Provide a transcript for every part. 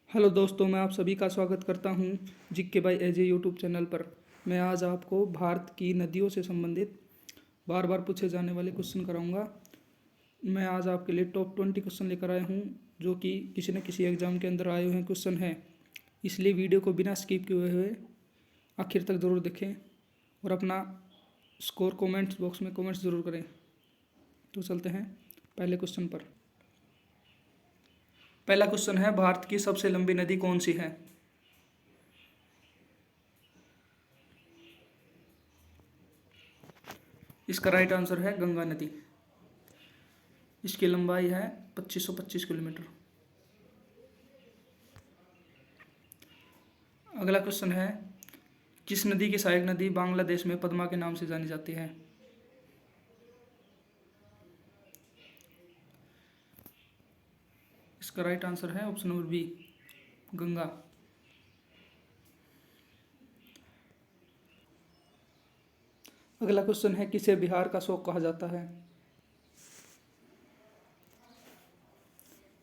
Hello दोस्तों, मैं आप सभी का स्वागत करता हूं जिक्के बाई एजे यूट्यूब चैनल पर। मैं आज आपको भारत की नदियों से संबंधित बार बार पूछे जाने वाले क्वेश्चन कराऊंगा। मैं आज आपके लिए टॉप 20 क्वेश्चन लेकर आया हूं जो कि किसी न किसी एग्ज़ाम के अंदर आए हुए क्वेश्चन हैं। इसलिए वीडियो को बिना स्किप किए हुए आखिर तक ज़रूर देखें और अपना स्कोर कमेंट्स बॉक्स में कमेंट्स ज़रूर करें। तो चलते हैं पहले क्वेश्चन पर। पहला क्वेश्चन है, भारत की सबसे लंबी नदी कौन सी है? इसका राइट आंसर है गंगा नदी। इसकी लंबाई है 2525 किलोमीटर। अगला क्वेश्चन है, किस नदी की सहायक नदी बांग्लादेश में पद्मा के नाम से जानी जाती है? इसका राइट आंसर है ऑप्शन नंबर बी, गंगा। अगला क्वेश्चन है, किसे बिहार का शोक कहा जाता है?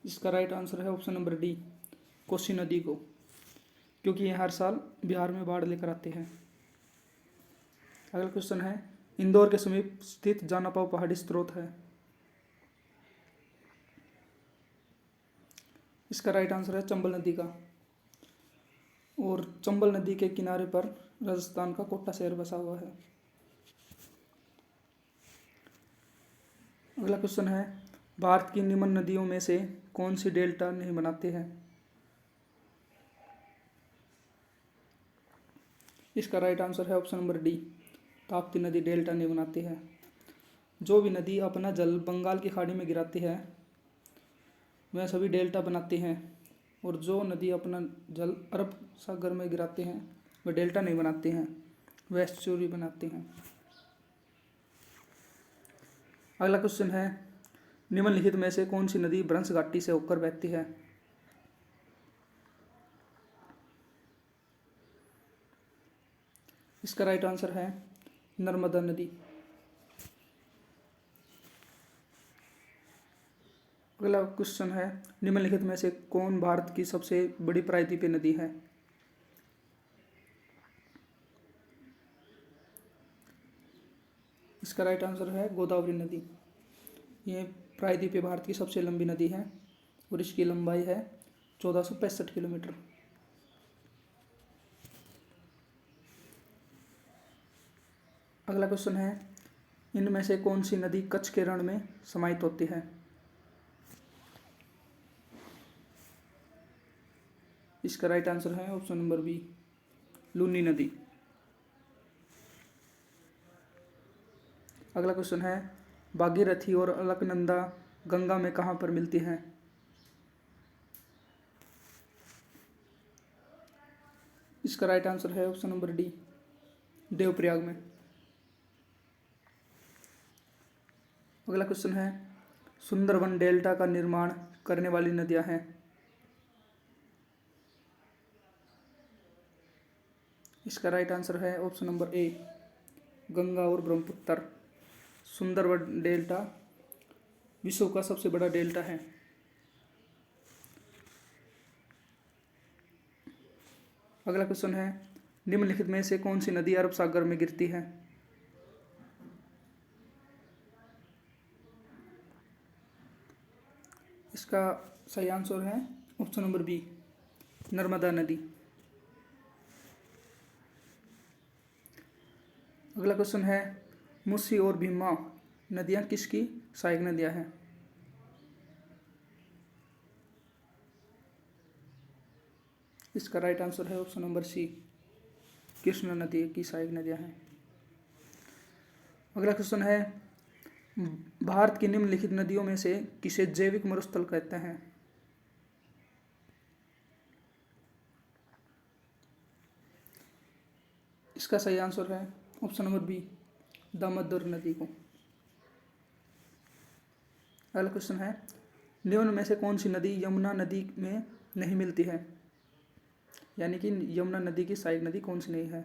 इसका राइट आंसर है ऑप्शन नंबर डी, कोसी नदी को, क्योंकि ये हर साल बिहार में बाढ़ लेकर आते हैं। अगला क्वेश्चन है, इंदौर के समीप स्थित जानापाव पहाड़ी स्रोत है? इसका राइट आंसर है चंबल नदी का, और चंबल नदी के किनारे पर राजस्थान का कोटा शहर बसा हुआ है। अगला क्वेश्चन है, भारत की निम्न नदियों में से कौन सी डेल्टा नहीं बनाती है? इसका राइट आंसर है ऑप्शन नंबर डी, ताप्ती नदी डेल्टा नहीं बनाती है। जो भी नदी अपना जल बंगाल की खाड़ी में गिराती है वह सभी डेल्टा बनाती हैं, और जो नदी अपना जल अरब सागर में गिराते हैं वह डेल्टा नहीं बनाती हैं, वह एस्चुरी बनाती हैं। अगला क्वेश्चन है, निम्नलिखित में से कौन सी नदी भ्रंश घाटी से होकर बहती है? इसका राइट आंसर है नर्मदा नदी। अगला क्वेश्चन है, निम्नलिखित में से कौन भारत की सबसे बड़ी प्रायद्वीपीय नदी है? इसका राइट आंसर है गोदावरी नदी। ये प्रायद्वीपीय भारत की सबसे लंबी नदी है और इसकी लंबाई है 1465 किलोमीटर। अगला क्वेश्चन है, इनमें से कौन सी नदी कच्छ के रण में समाहित होती है? इसका राइट आंसर है ऑप्शन नंबर बी, लूनी नदी। अगला क्वेश्चन है, भागीरथी और अलकनंदा गंगा में कहाँ पर मिलती हैं? इसका राइट आंसर है ऑप्शन नंबर डी, देवप्रयाग में। अगला क्वेश्चन है, सुंदरवन डेल्टा का निर्माण करने वाली नदियां हैं? इसका राइट आंसर है ऑप्शन नंबर ए, गंगा और ब्रह्मपुत्र। सुंदरवन डेल्टा विश्व का सबसे बड़ा डेल्टा है। अगला क्वेश्चन है, निम्नलिखित में से कौन सी नदी अरब सागर में गिरती है? इसका सही आंसर है ऑप्शन नंबर बी, नर्मदा नदी। अगला क्वेश्चन है, मुसी और भीमा नदियां किसकी सहायक नदियां हैं? इसका राइट आंसर है ऑप्शन नंबर सी, कृष्णा नदी की सहायक नदियां हैं। अगला क्वेश्चन है, भारत की निम्नलिखित नदियों में से किसे जैविक मरुस्थल कहते हैं? इसका सही आंसर है ऑप्शन नंबर बी, दामोदर नदी को। अगला क्वेश्चन है, निम्न में से कौन सी नदी यमुना नदी में नहीं मिलती है? यानी कि यमुना नदी की सहायक नदी कौन सी नहीं है?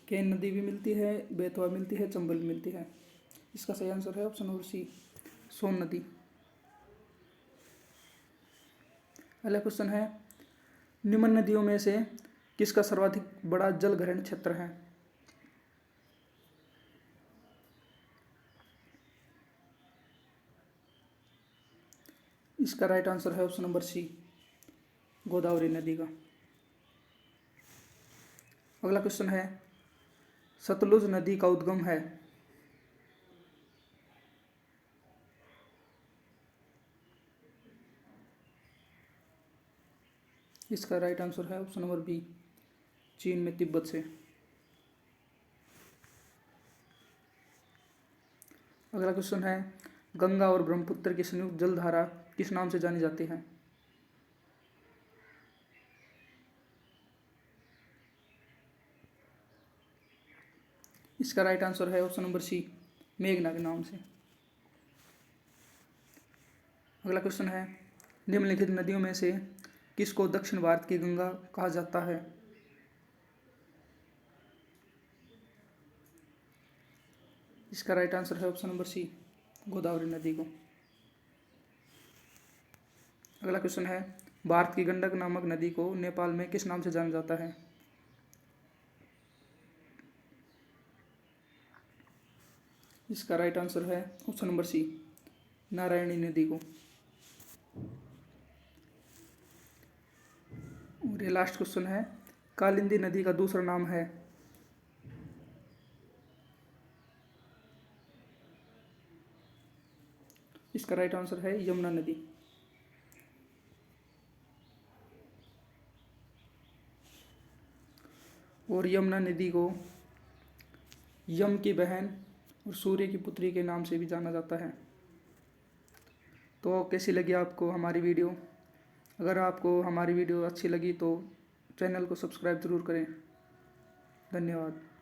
केन नदी भी मिलती है, बेतवा मिलती है, चंबल भी मिलती है। इसका सही आंसर है ऑप्शन नंबर सी, सोन नदी। अगला क्वेश्चन है, निम्न नदियों में से किसका सर्वाधिक बड़ा जलग्रहण क्षेत्र है? इसका राइट आंसर है ऑप्शन नंबर सी, गोदावरी नदी का। अगला क्वेश्चन है, सतलुज नदी का उद्गम है? इसका राइट आंसर है ऑप्शन नंबर बी, चीन में तिब्बत से। अगला क्वेश्चन है, गंगा और ब्रह्मपुत्र की संयुक्त जलधारा किस नाम से जानी जाती है? इसका राइट आंसर है ऑप्शन नंबर सी, मेघना के नाम से। अगला क्वेश्चन है, निम्नलिखित नदियों में से किसको दक्षिण भारत की गंगा कहा जाता है? इसका राइट आंसर है ऑप्शन नंबर सी, गोदावरी नदी को। अगला क्वेश्चन है, भारत की गंडक नामक नदी को नेपाल में किस नाम से जाना जाता है? इसका राइट आंसर है ऑप्शन नंबर सी, नारायणी नदी को। और ये लास्ट क्वेश्चन है, कालिंदी नदी का दूसरा नाम है? इसका राइट आंसर है यमुना नदी। और यमुना नदी को यम की बहन और सूर्य की पुत्री के नाम से भी जाना जाता है। तो कैसी लगी आपको हमारी वीडियो? अगर आपको हमारी वीडियो अच्छी लगी तो चैनल को सब्सक्राइब ज़रूर करें। धन्यवाद।